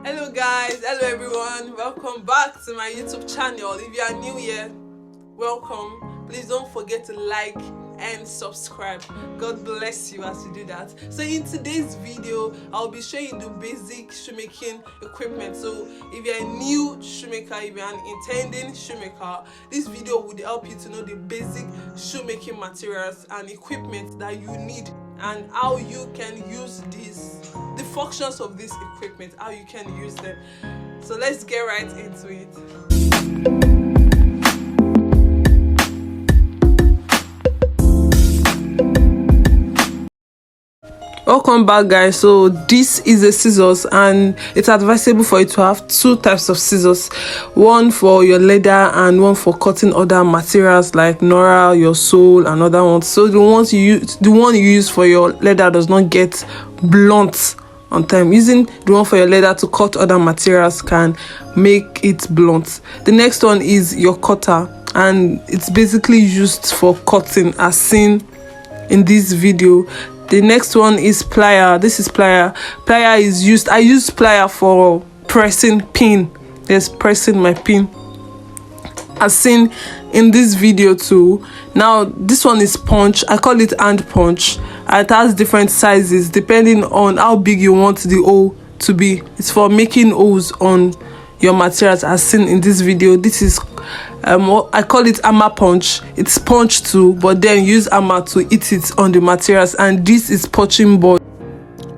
Hello guys, hello everyone, welcome back to my YouTube channel. If you are new here, welcome. Please don't forget to like and subscribe. God bless you as you do that. So in today's video, I'll be showing you the basic shoemaking equipment. So if you're a new shoemaker, if you're an intending shoemaker, this video would help you to know the basic shoemaking materials and equipment that you need and how you can use these, the functions of this equipment, how you can use them. So let's get right into it. Welcome back guys. So this is a scissors and it's advisable for you to have two types of scissors, one for your leather and one for cutting other materials like nora, your sole and other ones. So the one you use for your leather does not get blunt on time. Using the one for your leather to cut other materials can make it blunt. The next one is your cutter and it's basically used for cutting as seen in this video. The next one is plier. This is plier. Plier is used, I use plier for pressing pin. Yes, pressing my pin as seen in this video too. Now this one is punch. I call it hand punch. It has different sizes depending on how big you want the hole to be. It's for making holes on your materials as seen in this video. This is I call it hammer punch. It's punch too, but then use hammer to hit it on the materials. And this is punching board.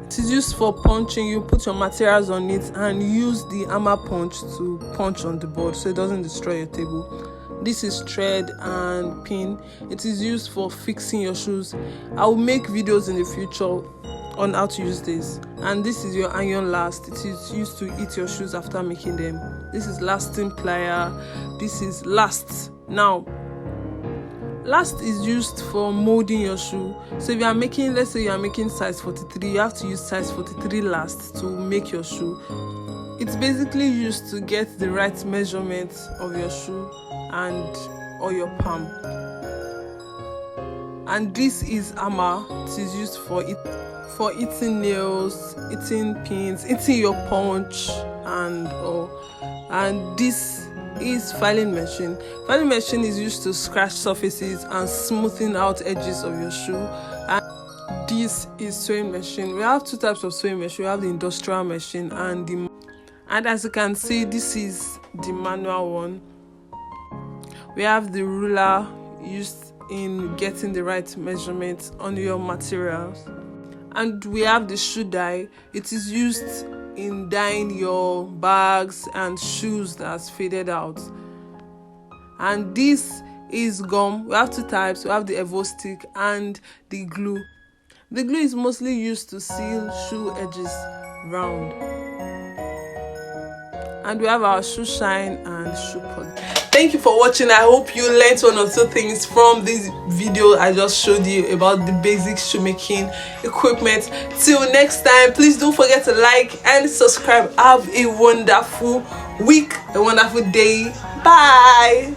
It is used for punching. You put your materials on it and use the hammer punch to punch on the board so it doesn't destroy your table. This is thread and pin. It is used for fixing your shoes. I will make videos in the future on how to use this. And this is your iron last. It is used to hit your shoes after making them. This is lasting plier. This is last. Now last is used for molding your shoe. So if you are making, let's say you are making size 43, you have to use size 43 last to make your shoe. It's basically used to get the right measurement of your shoe and or your palm. And this is hammer. It is used for hitting nails, hitting pins, hitting your punch and all. And this is filing machine. Filing machine is used to scratch surfaces and smoothing out edges of your shoe. And this is sewing machine. We have two types of sewing machine. We have the industrial machine and as you can see, this is the manual one. We have the ruler used in getting the right measurement on your materials. And we have the shoe dye. It is used in dyeing your bags and shoes that's faded out. And this is gum. We have two types. We have the Evo stick and the glue. The glue is mostly used to seal shoe edges round. And we have our shoe shine and shoe polish. Thank you for watching. I hope you learned one or two things from this video I just showed you about the basic shoemaking equipment. Till next time, please don't forget to like and subscribe. Have a wonderful week, a wonderful day. Bye.